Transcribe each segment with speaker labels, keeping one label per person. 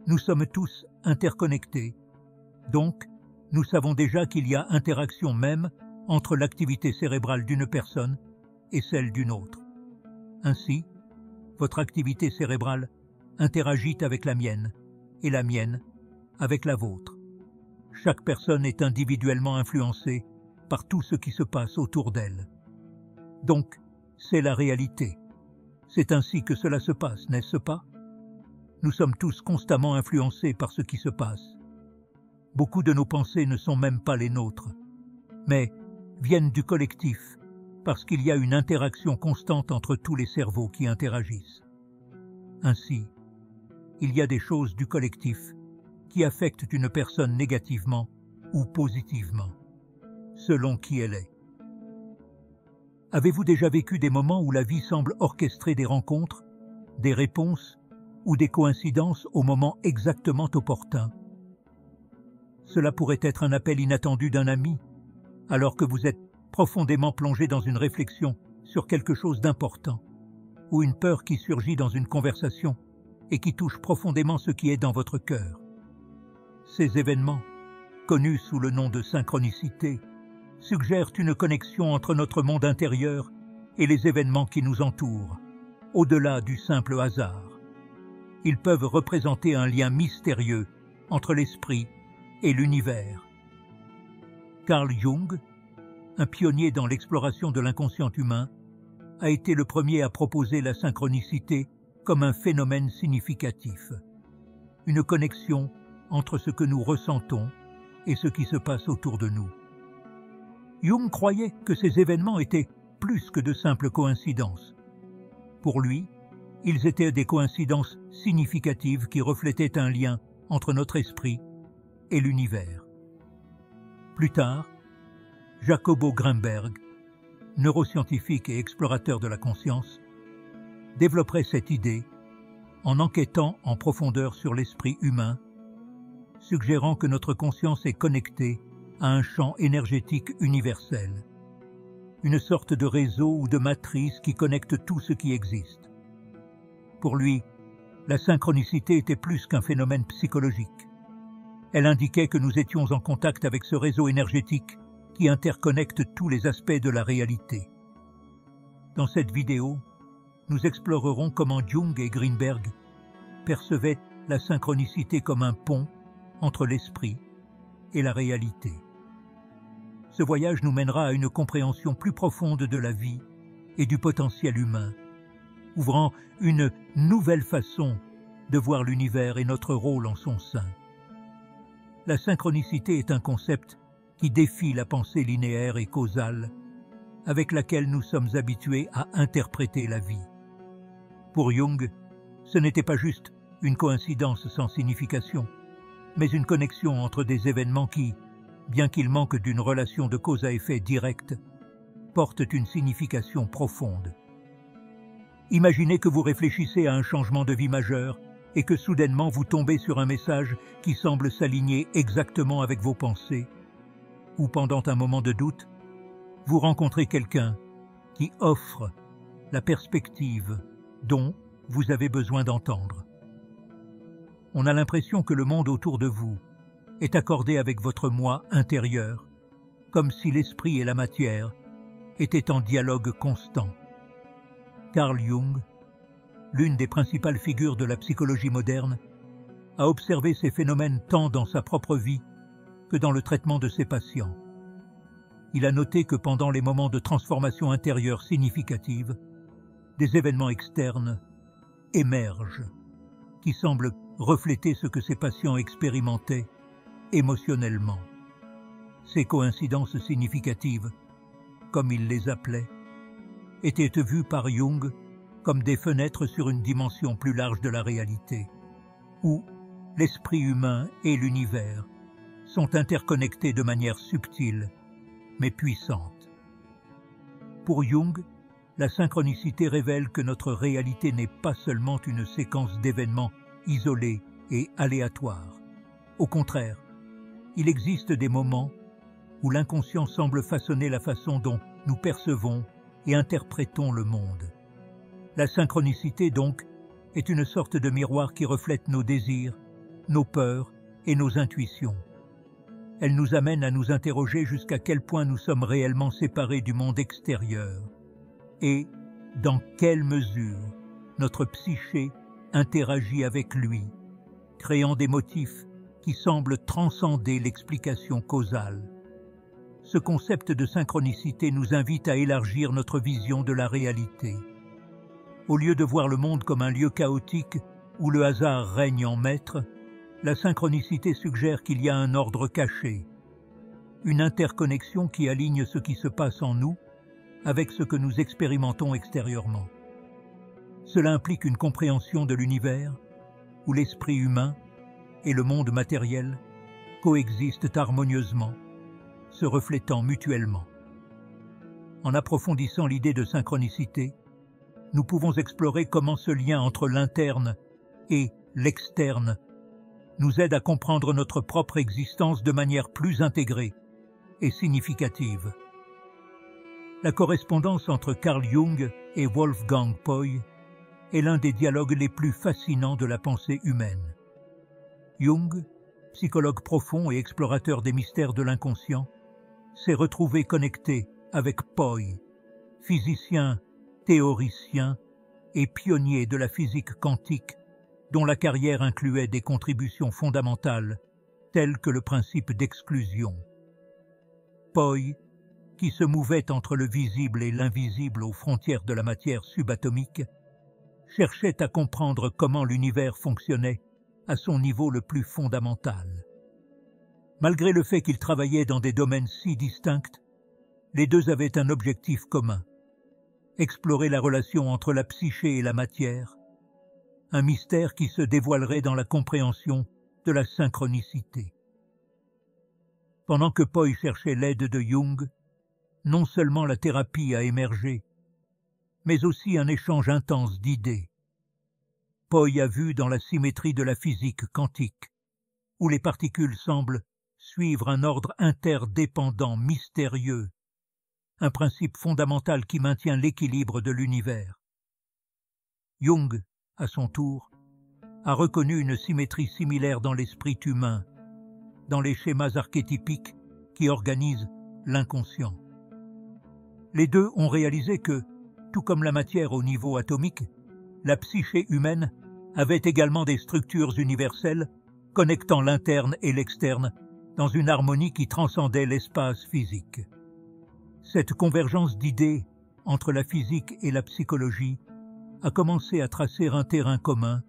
Speaker 1: Nous sommes tous interconnectés. Donc, nous savons déjà qu'il y a interaction même entre l'activité cérébrale d'une personne et celle d'une autre. Ainsi, votre activité cérébrale interagit avec la mienne et la mienne avec la vôtre. Chaque personne est individuellement influencée par tout ce qui se passe autour d'elle. Donc, c'est la réalité. C'est ainsi que cela se passe, n'est-ce pas? Nous sommes tous constamment influencés par ce qui se passe. Beaucoup de nos pensées ne sont même pas les nôtres, mais viennent du collectif, parce qu'il y a une interaction constante entre tous les cerveaux qui interagissent. Ainsi, il y a des choses du collectif qui affectent une personne négativement ou positivement, selon qui elle est. Avez-vous déjà vécu des moments où la vie semble orchestrer des rencontres, des réponses ou des coïncidences au moment exactement opportun? Cela pourrait être un appel inattendu d'un ami, alors que vous êtes profondément plongé dans une réflexion sur quelque chose d'important, ou une peur qui surgit dans une conversation et qui touche profondément ce qui est dans votre cœur. Ces événements, connus sous le nom de synchronicité, suggèrent une connexion entre notre monde intérieur et les événements qui nous entourent, au-delà du simple hasard. Ils peuvent représenter un lien mystérieux entre l'esprit et l'univers. Carl Jung, un pionnier dans l'exploration de l'inconscient humain, a été le premier à proposer la synchronicité comme un phénomène significatif, une connexion entre ce que nous ressentons et ce qui se passe autour de nous. Jung croyait que ces événements étaient plus que de simples coïncidences. Pour lui, ils étaient des coïncidences significatives qui reflétaient un lien entre notre esprit et l'univers. Plus tard, Jacobo Grinberg, neuroscientifique et explorateur de la conscience, développerait cette idée en enquêtant en profondeur sur l'esprit humain, suggérant que notre conscience est connectée à un champ énergétique universel, une sorte de réseau ou de matrice qui connecte tout ce qui existe. Pour lui, la synchronicité était plus qu'un phénomène psychologique. Elle indiquait que nous étions en contact avec ce réseau énergétique qui interconnecte tous les aspects de la réalité. Dans cette vidéo, nous explorerons comment Jung et Grinberg percevaient la synchronicité comme un pont entre l'esprit et la réalité. Ce voyage nous mènera à une compréhension plus profonde de la vie et du potentiel humain, ouvrant une nouvelle façon de voir l'univers et notre rôle en son sein. La synchronicité est un concept qui défie la pensée linéaire et causale avec laquelle nous sommes habitués à interpréter la vie. Pour Jung, ce n'était pas juste une coïncidence sans signification, mais une connexion entre des événements qui, bien qu'ils manquent d'une relation de cause à effet directe, portent une signification profonde. Imaginez que vous réfléchissez à un changement de vie majeur et que soudainement vous tombez sur un message qui semble s'aligner exactement avec vos pensées, ou pendant un moment de doute, vous rencontrez quelqu'un qui offre la perspective dont vous avez besoin d'entendre. On a l'impression que le monde autour de vous est accordé avec votre moi intérieur, comme si l'esprit et la matière étaient en dialogue constant. Carl Jung, l'une des principales figures de la psychologie moderne, a observé ces phénomènes tant dans sa propre vie que dans le traitement de ses patients. Il a noté que pendant les moments de transformation intérieure significative, des événements externes émergent, qui semblent refléter ce que ses patients expérimentaient émotionnellement. Ces coïncidences significatives, comme il les appelait, étaient vues par Jung comme des fenêtres sur une dimension plus large de la réalité, où l'esprit humain et l'univers sont interconnectés de manière subtile mais puissante. Pour Jung, la synchronicité révèle que notre réalité n'est pas seulement une séquence d'événements isolés et aléatoires. Au contraire, il existe des moments où l'inconscient semble façonner la façon dont nous percevons et interprétons le monde. La synchronicité, donc, est une sorte de miroir qui reflète nos désirs, nos peurs et nos intuitions. Elle nous amène à nous interroger jusqu'à quel point nous sommes réellement séparés du monde extérieur et dans quelle mesure notre psyché interagit avec lui, créant des motifs qui semblent transcender l'explication causale. Ce concept de synchronicité nous invite à élargir notre vision de la réalité. Au lieu de voir le monde comme un lieu chaotique où le hasard règne en maître, la synchronicité suggère qu'il y a un ordre caché, une interconnexion qui aligne ce qui se passe en nous avec ce que nous expérimentons extérieurement. Cela implique une compréhension de l'univers où l'esprit humain et le monde matériel coexistent harmonieusement, se reflétant mutuellement. En approfondissant l'idée de synchronicité, nous pouvons explorer comment ce lien entre l'interne et l'externe nous aide à comprendre notre propre existence de manière plus intégrée et significative. La correspondance entre Carl Jung et Wolfgang Poy est l'un des dialogues les plus fascinants de la pensée humaine. Jung, psychologue profond et explorateur des mystères de l'inconscient, s'est retrouvé connecté avec Poy, physicien, théoricien et pionnier de la physique quantique, dont la carrière incluait des contributions fondamentales telles que le principe d'exclusion. Poy, qui se mouvait entre le visible et l'invisible aux frontières de la matière subatomique, cherchait à comprendre comment l'univers fonctionnait à son niveau le plus fondamental. Malgré le fait qu'ils travaillaient dans des domaines si distincts, les deux avaient un objectif commun: explorer la relation entre la psyché et la matière, un mystère qui se dévoilerait dans la compréhension de la synchronicité. Pendant que Poy cherchait l'aide de Jung, non seulement la thérapie a émergé, mais aussi un échange intense d'idées. Poy a vu dans la symétrie de la physique quantique, où les particules semblent suivre un ordre interdépendant mystérieux, un principe fondamental qui maintient l'équilibre de l'univers. Jung, à son tour, a reconnu une symétrie similaire dans l'esprit humain, dans les schémas archétypiques qui organisent l'inconscient. Les deux ont réalisé que, tout comme la matière au niveau atomique, la psyché humaine avait également des structures universelles connectant l'interne et l'externe dans une harmonie qui transcendait l'espace physique. Cette convergence d'idées entre la physique et la psychologie a commencé à tracer un terrain commun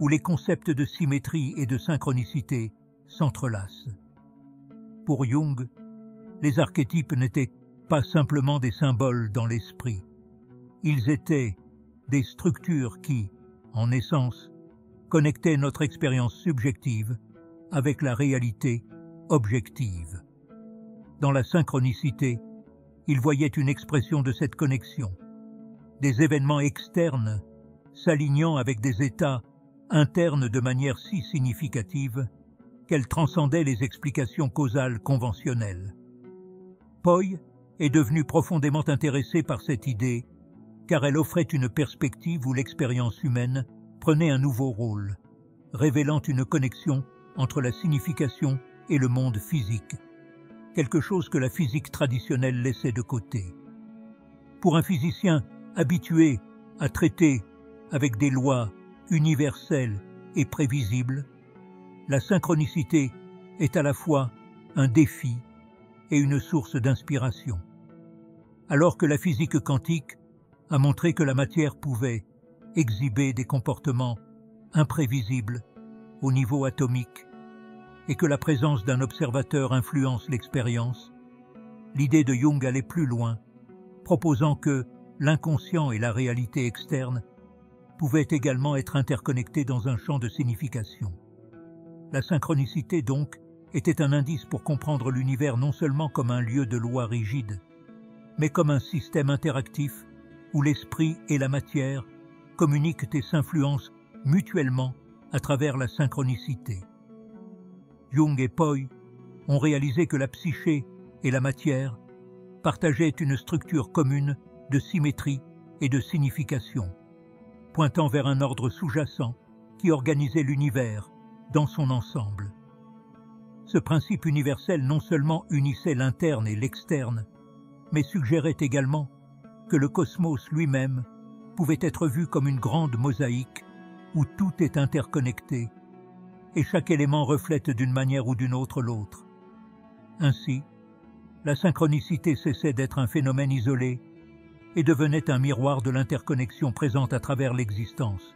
Speaker 1: où les concepts de symétrie et de synchronicité s'entrelacent. Pour Jung, les archétypes n'étaient pas simplement des symboles dans l'esprit. Ils étaient des structures qui, en essence, connectaient notre expérience subjective avec la réalité objective. Dans la synchronicité, il voyait une expression de cette connexion, des événements externes s'alignant avec des états internes de manière si significative qu'elle transcendait les explications causales conventionnelles. Poy est devenu profondément intéressé par cette idée, car elle offrait une perspective où l'expérience humaine prenait un nouveau rôle, révélant une connexion entre la signification et le monde physique, quelque chose que la physique traditionnelle laissait de côté. Pour un physicien habitué à traiter avec des lois universelles et prévisibles, la synchronicité est à la fois un défi et une source d'inspiration. Alors que la physique quantique a montré que la matière pouvait exhiber des comportements imprévisibles au niveau atomique et que la présence d'un observateur influence l'expérience, l'idée de Jung allait plus loin, proposant que l'inconscient et la réalité externe pouvaient également être interconnectés dans un champ de signification. La synchronicité, donc, était un indice pour comprendre l'univers non seulement comme un lieu de lois rigides, mais comme un système interactif où l'esprit et la matière communiquent et s'influencent mutuellement à travers la synchronicité. Jung et Poy ont réalisé que la psyché et la matière partageaient une structure commune de symétrie et de signification, pointant vers un ordre sous-jacent qui organisait l'univers dans son ensemble. Ce principe universel non seulement unissait l'interne et l'externe, mais suggérait également que le cosmos lui-même pouvait être vu comme une grande mosaïque où tout est interconnecté et chaque élément reflète d'une manière ou d'une autre l'autre. Ainsi, la synchronicité cessait d'être un phénomène isolé et devenait un miroir de l'interconnexion présente à travers l'existence.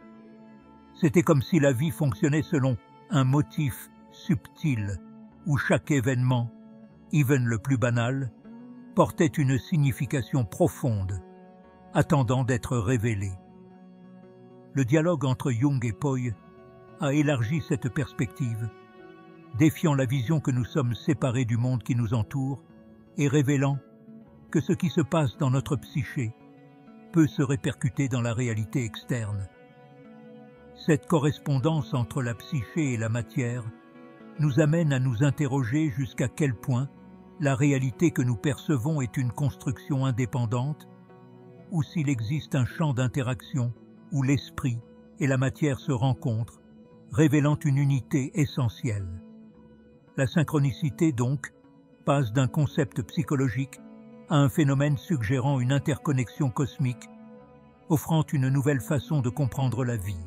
Speaker 1: C'était comme si la vie fonctionnait selon un motif subtil où chaque événement, even le plus banal, portait une signification profonde, attendant d'être révélée. Le dialogue entre Jung et Poy a élargi cette perspective, défiant la vision que nous sommes séparés du monde qui nous entoure et révélant que ce qui se passe dans notre psyché peut se répercuter dans la réalité externe. Cette correspondance entre la psyché et la matière nous amène à nous interroger jusqu'à quel point la réalité que nous percevons est une construction indépendante ou s'il existe un champ d'interaction où l'esprit et la matière se rencontrent, révélant une unité essentielle. La synchronicité, donc, passe d'un concept psychologique à un phénomène suggérant une interconnexion cosmique, offrant une nouvelle façon de comprendre la vie.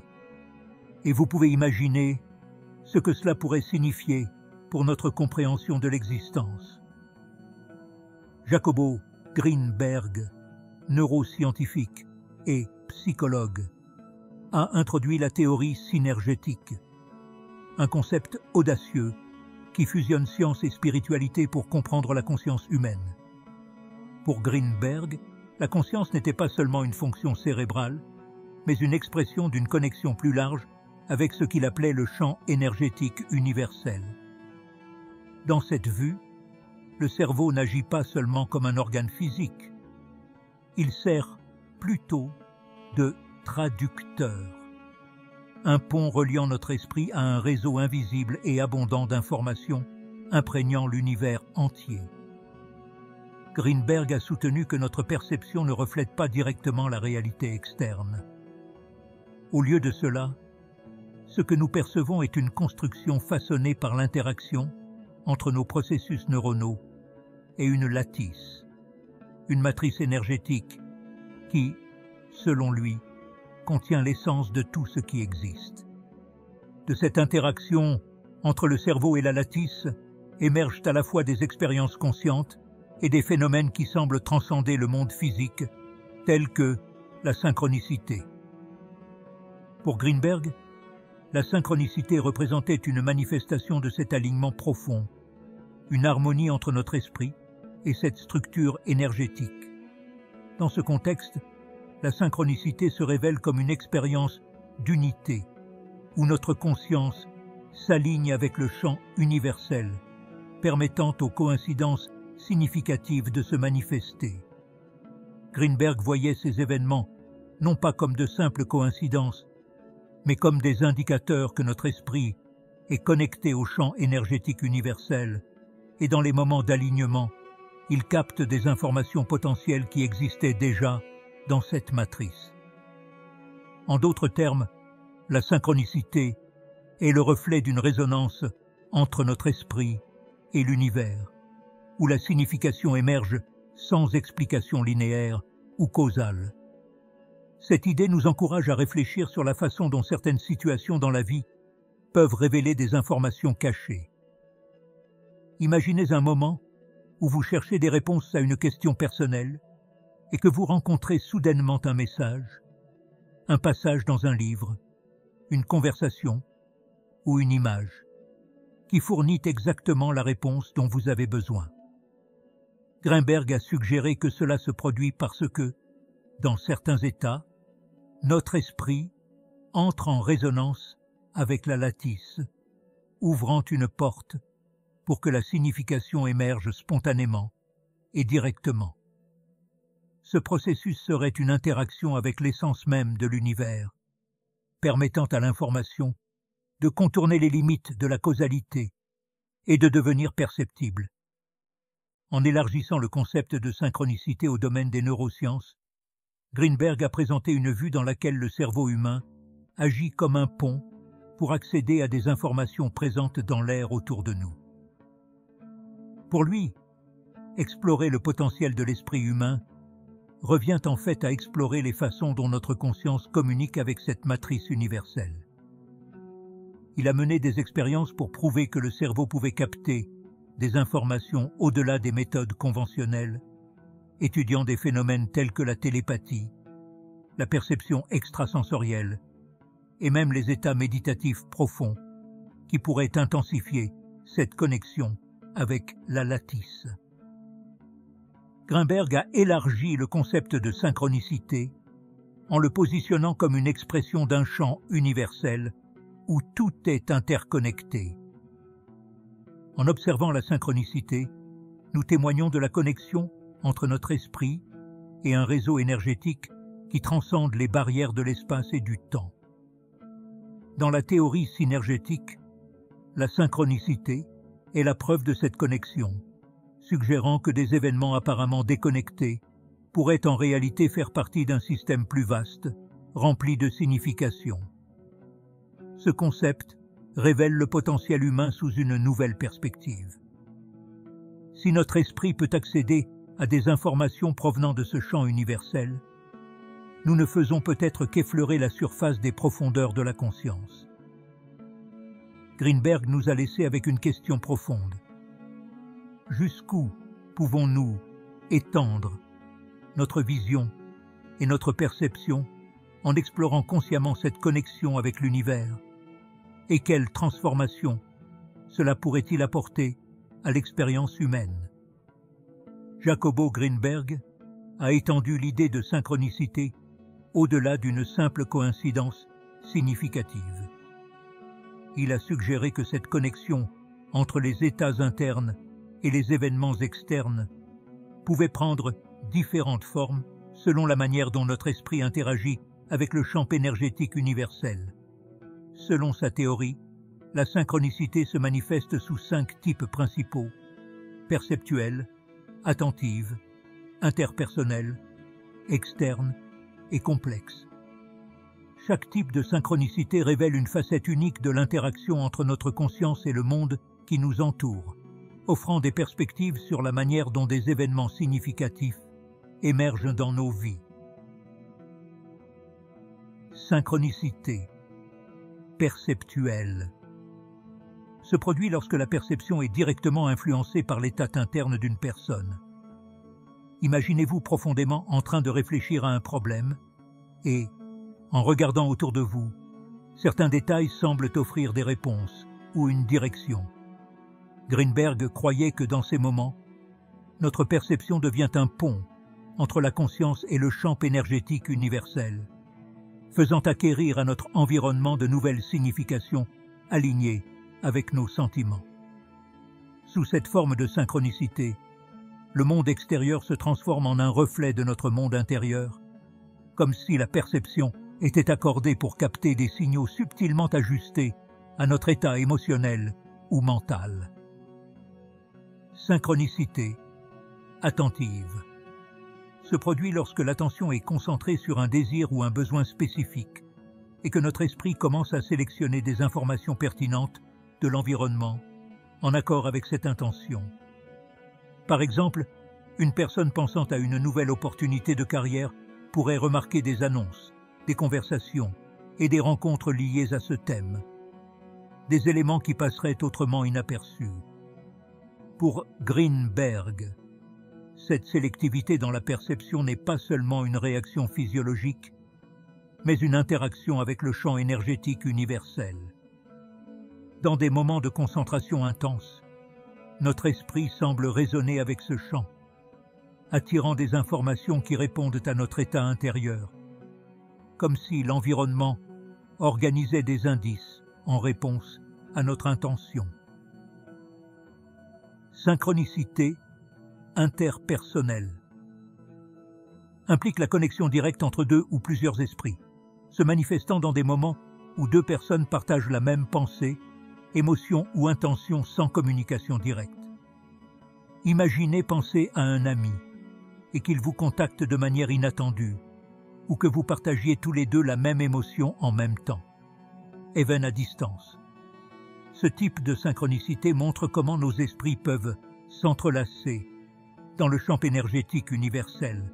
Speaker 1: Et vous pouvez imaginer ce que cela pourrait signifier pour notre compréhension de l'existence. Jacobo Greenberg, neuroscientifique et psychologue, a introduit la théorie synergétique, un concept audacieux qui fusionne science et spiritualité pour comprendre la conscience humaine. Pour Greenberg, la conscience n'était pas seulement une fonction cérébrale, mais une expression d'une connexion plus large avec ce qu'il appelait le champ énergétique universel. Dans cette vue, le cerveau n'agit pas seulement comme un organe physique. Il sert plutôt de traducteur, un pont reliant notre esprit à un réseau invisible et abondant d'informations imprégnant l'univers entier. Greenberg a soutenu que notre perception ne reflète pas directement la réalité externe. Au lieu de cela, ce que nous percevons est une construction façonnée par l'interaction entre nos processus neuronaux et une lattice, une matrice énergétique qui, selon lui, contient l'essence de tout ce qui existe. De cette interaction entre le cerveau et la lattice émergent à la fois des expériences conscientes et des phénomènes qui semblent transcender le monde physique, tels que la synchronicité. Pour Greenberg, la synchronicité représentait une manifestation de cet alignement profond, une harmonie entre notre esprit et cette structure énergétique. Dans ce contexte, la synchronicité se révèle comme une expérience d'unité, où notre conscience s'aligne avec le champ universel, permettant aux coïncidences significatives de se manifester. Greenberg voyait ces événements non pas comme de simples coïncidences, mais comme des indicateurs que notre esprit est connecté au champ énergétique universel, et dans les moments d'alignement, il capte des informations potentielles qui existaient déjà dans cette matrice. En d'autres termes, la synchronicité est le reflet d'une résonance entre notre esprit et l'univers, où la signification émerge sans explication linéaire ou causale. Cette idée nous encourage à réfléchir sur la façon dont certaines situations dans la vie peuvent révéler des informations cachées. Imaginez un moment où vous cherchez des réponses à une question personnelle et que vous rencontrez soudainement un message, un passage dans un livre, une conversation ou une image qui fournit exactement la réponse dont vous avez besoin. Greenberg a suggéré que cela se produit parce que, dans certains états, notre esprit entre en résonance avec la lattice, ouvrant une porte pour que la signification émerge spontanément et directement. Ce processus serait une interaction avec l'essence même de l'univers, permettant à l'information de contourner les limites de la causalité et de devenir perceptible. En élargissant le concept de synchronicité au domaine des neurosciences, Greenberg a présenté une vue dans laquelle le cerveau humain agit comme un pont pour accéder à des informations présentes dans l'air autour de nous. Pour lui, explorer le potentiel de l'esprit humain revient en fait à explorer les façons dont notre conscience communique avec cette matrice universelle. Il a mené des expériences pour prouver que le cerveau pouvait capter des informations au-delà des méthodes conventionnelles, étudiant des phénomènes tels que la télépathie, la perception extrasensorielle et même les états méditatifs profonds qui pourraient intensifier cette connexion avec la lattice. Grinberg a élargi le concept de synchronicité en le positionnant comme une expression d'un champ universel où tout est interconnecté. En observant la synchronicité, nous témoignons de la connexion entre notre esprit et un réseau énergétique qui transcende les barrières de l'espace et du temps. Dans la théorie synergétique, la synchronicité est la preuve de cette connexion, suggérant que des événements apparemment déconnectés pourraient en réalité faire partie d'un système plus vaste, rempli de signification. Ce concept révèle le potentiel humain sous une nouvelle perspective. Si notre esprit peut accéder à des informations provenant de ce champ universel, nous ne faisons peut-être qu'effleurer la surface des profondeurs de la conscience. Grinberg nous a laissé avec une question profonde. Jusqu'où pouvons-nous étendre notre vision et notre perception en explorant consciemment cette connexion avec l'univers? Et quelle transformation cela pourrait-il apporter à l'expérience humaine? Jacobo Grinberg a étendu l'idée de synchronicité au-delà d'une simple coïncidence significative. Il a suggéré que cette connexion entre les états internes et les événements externes pouvait prendre différentes formes selon la manière dont notre esprit interagit avec le champ énergétique universel. Selon sa théorie, la synchronicité se manifeste sous 5 types principaux: perceptuelle, attentive, interpersonnelle, externe et complexe. Chaque type de synchronicité révèle une facette unique de l'interaction entre notre conscience et le monde qui nous entoure, offrant des perspectives sur la manière dont des événements significatifs émergent dans nos vies. Synchronicité perceptuelle se produit lorsque la perception est directement influencée par l'état interne d'une personne. Imaginez-vous profondément en train de réfléchir à un problème et, en regardant autour de vous, certains détails semblent offrir des réponses ou une direction. Grinberg croyait que dans ces moments, notre perception devient un pont entre la conscience et le champ énergétique universel, faisant acquérir à notre environnement de nouvelles significations alignées avec nos sentiments. Sous cette forme de synchronicité, le monde extérieur se transforme en un reflet de notre monde intérieur, comme si la perception était accordée pour capter des signaux subtilement ajustés à notre état émotionnel ou mental. Synchronicité attentive se produit lorsque l'attention est concentrée sur un désir ou un besoin spécifique et que notre esprit commence à sélectionner des informations pertinentes de l'environnement en accord avec cette intention. Par exemple, une personne pensant à une nouvelle opportunité de carrière pourrait remarquer des annonces, des conversations et des rencontres liées à ce thème, des éléments qui passeraient autrement inaperçus. Pour Grinberg, cette sélectivité dans la perception n'est pas seulement une réaction physiologique, mais une interaction avec le champ énergétique universel. Dans des moments de concentration intense, notre esprit semble résonner avec ce champ, attirant des informations qui répondent à notre état intérieur, comme si l'environnement organisait des indices en réponse à notre intention. Synchronicité interpersonnelle implique la connexion directe entre deux ou plusieurs esprits, se manifestant dans des moments où deux personnes partagent la même pensée, émotion ou intention sans communication directe. Imaginez penser à un ami et qu'il vous contacte de manière inattendue, ou que vous partagiez tous les deux la même émotion en même temps. even à distance. Ce type de synchronicité montre comment nos esprits peuvent s'entrelacer dans le champ énergétique universel,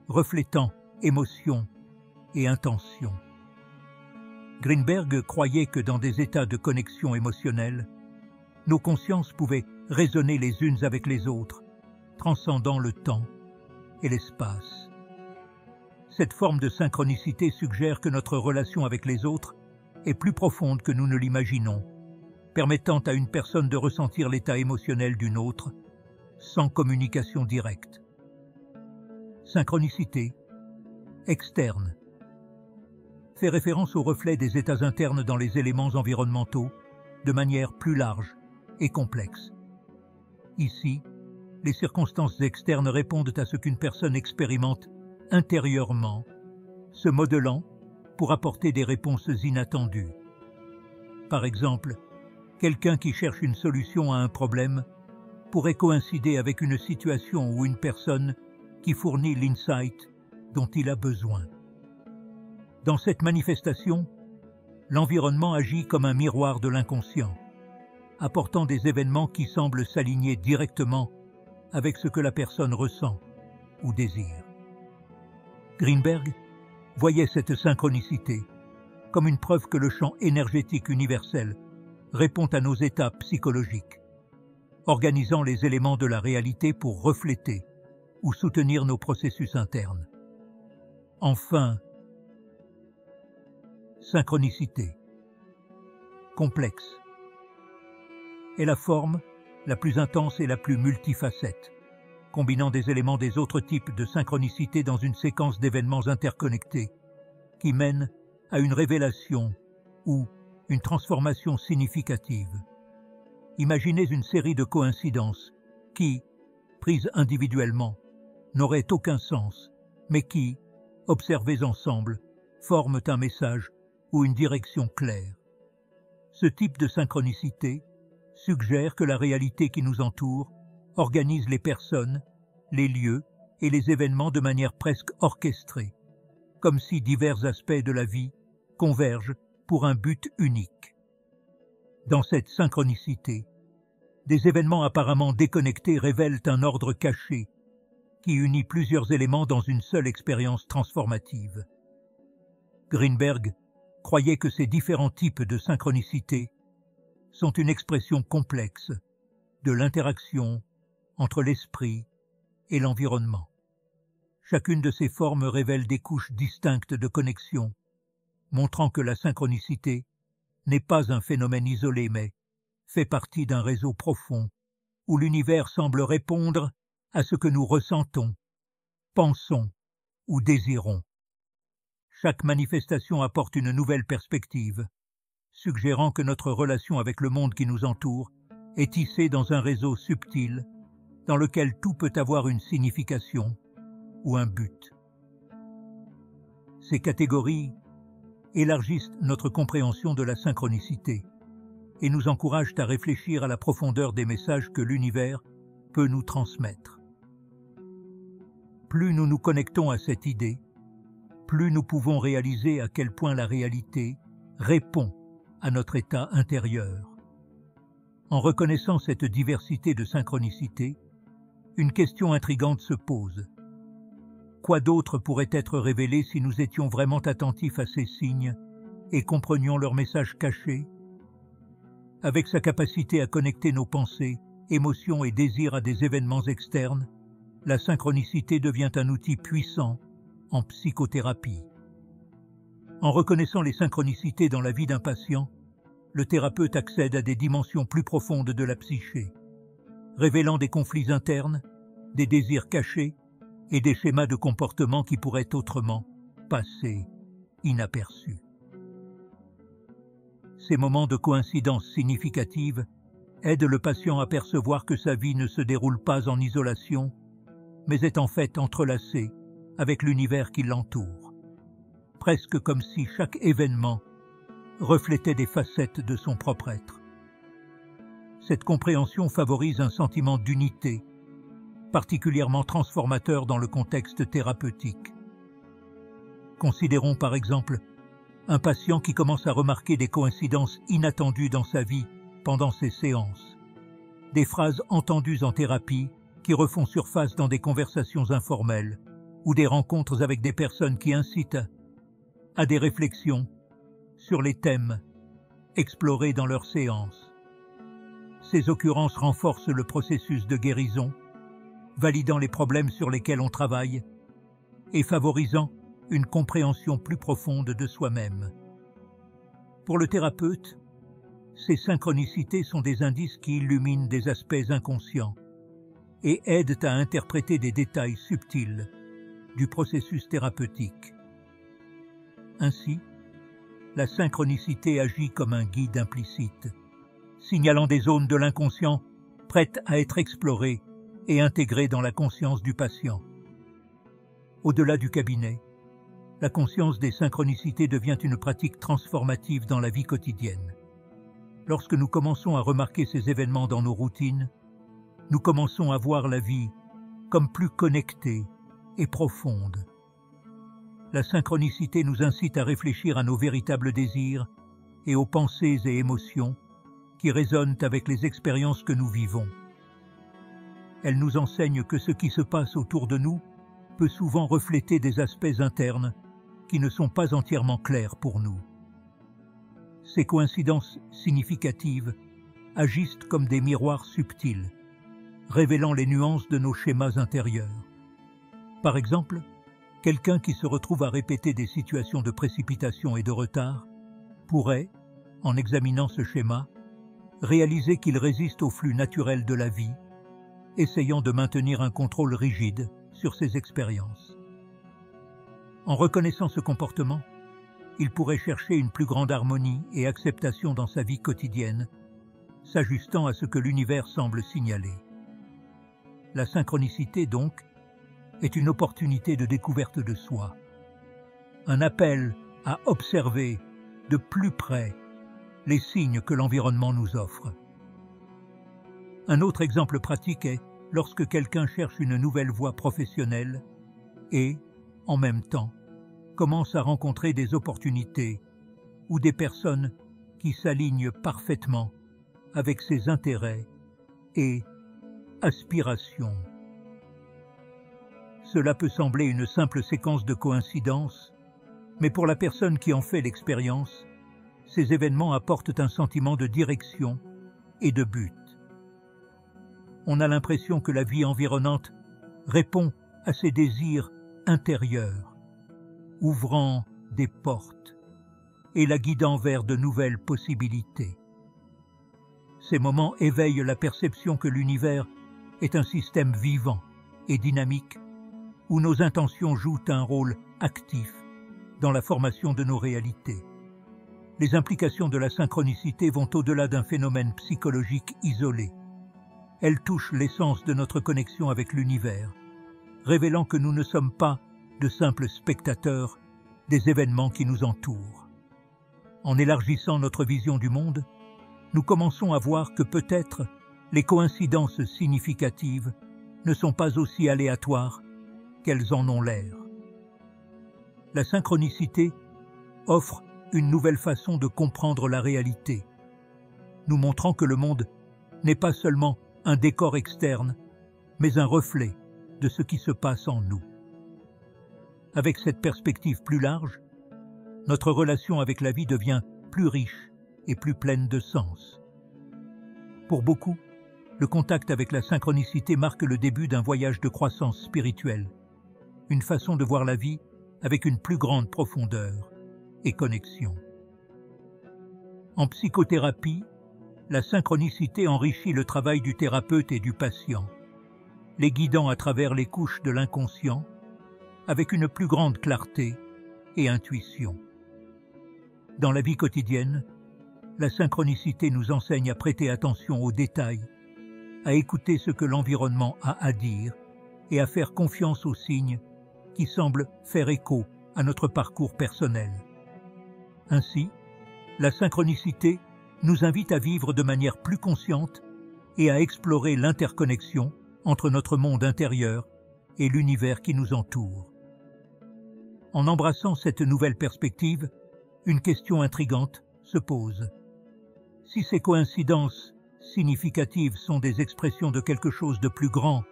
Speaker 1: reflétant émotions et intentions. Greenberg croyait que dans des états de connexion émotionnelle, nos consciences pouvaient résonner les unes avec les autres, transcendant le temps et l'espace. Cette forme de synchronicité suggère que notre relation avec les autres est plus profonde que nous ne l'imaginons, permettant à une personne de ressentir l'état émotionnel d'une autre sans communication directe. Synchronicité externe fait référence au reflet des états internes dans les éléments environnementaux de manière plus large et complexe. Ici, les circonstances externes répondent à ce qu'une personne expérimente intérieurement, se modelant pour apporter des réponses inattendues. Par exemple, quelqu'un qui cherche une solution à un problème pourrait coïncider avec une situation ou une personne qui fournit l'insight dont il a besoin. Dans cette manifestation, l'environnement agit comme un miroir de l'inconscient, apportant des événements qui semblent s'aligner directement avec ce que la personne ressent ou désire. Greenberg voyait cette synchronicité comme une preuve que le champ énergétique universel répond à nos états psychologiques, organisant les éléments de la réalité pour refléter ou soutenir nos processus internes. Enfin, synchronicité complexe est la forme la plus intense et la plus multifacette, combinant des éléments des autres types de synchronicité dans une séquence d'événements interconnectés qui mènent à une révélation ou une transformation significative. Imaginez une série de coïncidences qui, prises individuellement, n'auraient aucun sens, mais qui, observées ensemble, forment un message ou une direction claire. Ce type de synchronicité suggère que la réalité qui nous entoure organise les personnes, les lieux et les événements de manière presque orchestrée, comme si divers aspects de la vie convergent pour un but unique. Dans cette synchronicité, des événements apparemment déconnectés révèlent un ordre caché qui unit plusieurs éléments dans une seule expérience transformative. Greenberg croyait que ces différents types de synchronicité sont une expression complexe de l'interaction entre l'esprit et l'environnement. Chacune de ces formes révèle des couches distinctes de connexion, montrant que la synchronicité n'est pas un phénomène isolé, mais fait partie d'un réseau profond où l'univers semble répondre à ce que nous ressentons, pensons ou désirons. Chaque manifestation apporte une nouvelle perspective, suggérant que notre relation avec le monde qui nous entoure est tissée dans un réseau subtil dans lequel tout peut avoir une signification ou un but. Ces catégories élargissent notre compréhension de la synchronicité et nous encouragent à réfléchir à la profondeur des messages que l'univers peut nous transmettre. Plus nous nous connectons à cette idée, plus nous pouvons réaliser à quel point la réalité répond à notre état intérieur. En reconnaissant cette diversité de synchronicité, une question intrigante se pose. Quoi d'autre pourrait être révélé si nous étions vraiment attentifs à ces signes et comprenions leur message caché? Avec sa capacité à connecter nos pensées, émotions et désirs à des événements externes, la synchronicité devient un outil puissant en psychothérapie. En reconnaissant les synchronicités dans la vie d'un patient, le thérapeute accède à des dimensions plus profondes de la psyché, révélant des conflits internes, des désirs cachés et des schémas de comportement qui pourraient autrement passer inaperçus. Ces moments de coïncidence significative aident le patient à percevoir que sa vie ne se déroule pas en isolation, mais est en fait entrelacée avec l'univers qui l'entoure, presque comme si chaque événement reflétait des facettes de son propre être. Cette compréhension favorise un sentiment d'unité, particulièrement transformateur dans le contexte thérapeutique. Considérons par exemple Un patient qui commence à remarquer des coïncidences inattendues dans sa vie pendant ses séances. Des phrases entendues en thérapie qui refont surface dans des conversations informelles ou des rencontres avec des personnes qui incitent à des réflexions sur les thèmes explorés dans leurs séances. Ces occurrences renforcent le processus de guérison, validant les problèmes sur lesquels on travaille et favorisant une compréhension plus profonde de soi-même. Pour le thérapeute, ces synchronicités sont des indices qui illuminent des aspects inconscients et aident à interpréter des détails subtils du processus thérapeutique. Ainsi, la synchronicité agit comme un guide implicite, signalant des zones de l'inconscient prêtes à être explorées et intégrées dans la conscience du patient. Au-delà du cabinet, la conscience des synchronicités devient une pratique transformative dans la vie quotidienne. Lorsque nous commençons à remarquer ces événements dans nos routines, nous commençons à voir la vie comme plus connectée et profonde. La synchronicité nous incite à réfléchir à nos véritables désirs et aux pensées et émotions qui résonnent avec les expériences que nous vivons. Elle nous enseigne que ce qui se passe autour de nous peut souvent refléter des aspects internes qui ne sont pas entièrement clairs pour nous. Ces coïncidences significatives agissent comme des miroirs subtils, révélant les nuances de nos schémas intérieurs. Par exemple, quelqu'un qui se retrouve à répéter des situations de précipitation et de retard pourrait, en examinant ce schéma, réaliser qu'il résiste au flux naturel de la vie, essayant de maintenir un contrôle rigide sur ses expériences. En reconnaissant ce comportement, il pourrait chercher une plus grande harmonie et acceptation dans sa vie quotidienne, s'ajustant à ce que l'univers semble signaler. La synchronicité, donc, est une opportunité de découverte de soi, un appel à observer de plus près les signes que l'environnement nous offre. Un autre exemple pratique est lorsque quelqu'un cherche une nouvelle voie professionnelle et, en même temps, commence à rencontrer des opportunités ou des personnes qui s'alignent parfaitement avec ses intérêts et aspirations. Cela peut sembler une simple séquence de coïncidences, mais pour la personne qui en fait l'expérience, ces événements apportent un sentiment de direction et de but. On a l'impression que la vie environnante répond à ses désirs intérieurs, ouvrant des portes et la guidant vers de nouvelles possibilités. Ces moments éveillent la perception que l'univers est un système vivant et dynamique où nos intentions jouent un rôle actif dans la formation de nos réalités. Les implications de la synchronicité vont au-delà d'un phénomène psychologique isolé. Elles touchent l'essence de notre connexion avec l'univers, révélant que nous ne sommes pas de simples spectateurs des événements qui nous entourent. En élargissant notre vision du monde, nous commençons à voir que peut-être les coïncidences significatives ne sont pas aussi aléatoires qu'elles en ont l'air. La synchronicité offre une nouvelle façon de comprendre la réalité, nous montrant que le monde n'est pas seulement un décor externe, mais un reflet de ce qui se passe en nous. Avec cette perspective plus large, notre relation avec la vie devient plus riche et plus pleine de sens. Pour beaucoup, le contact avec la synchronicité marque le début d'un voyage de croissance spirituelle, une façon de voir la vie avec une plus grande profondeur et connexion. En psychothérapie, la synchronicité enrichit le travail du thérapeute et du patient, les guidant à travers les couches de l'inconscient avec une plus grande clarté et intuition. Dans la vie quotidienne, la synchronicité nous enseigne à prêter attention aux détails, à écouter ce que l'environnement a à dire et à faire confiance aux signes qui semblent faire écho à notre parcours personnel. Ainsi, la synchronicité nous invite à vivre de manière plus consciente et à explorer l'interconnexion entre notre monde intérieur et l'univers qui nous entoure. En embrassant cette nouvelle perspective, une question intrigante se pose. Si ces coïncidences significatives sont des expressions de quelque chose de plus grand,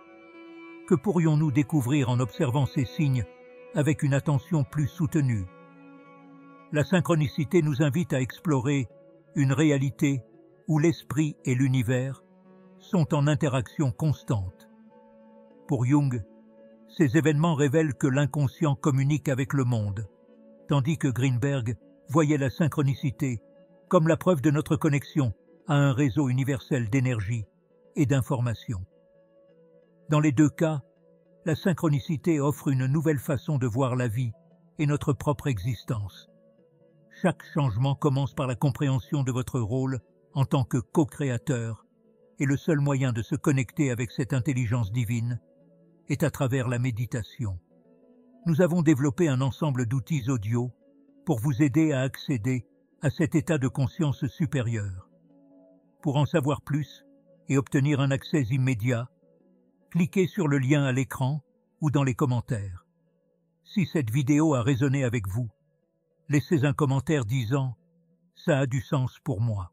Speaker 1: que pourrions-nous découvrir en observant ces signes avec une attention plus soutenue? La synchronicité nous invite à explorer une réalité où l'esprit et l'univers sont en interaction constante. Pour Jung, ces événements révèlent que l'inconscient communique avec le monde, tandis que Greenberg voyait la synchronicité comme la preuve de notre connexion à un réseau universel d'énergie et d'information. Dans les deux cas, la synchronicité offre une nouvelle façon de voir la vie et notre propre existence. Chaque changement commence par la compréhension de votre rôle en tant que co-créateur, et le seul moyen de se connecter avec cette intelligence divine est à travers la méditation. Nous avons développé un ensemble d'outils audio pour vous aider à accéder à cet état de conscience supérieur. Pour en savoir plus et obtenir un accès immédiat, cliquez sur le lien à l'écran ou dans les commentaires. Si cette vidéo a résonné avec vous, laissez un commentaire disant « Ça a du sens pour moi ».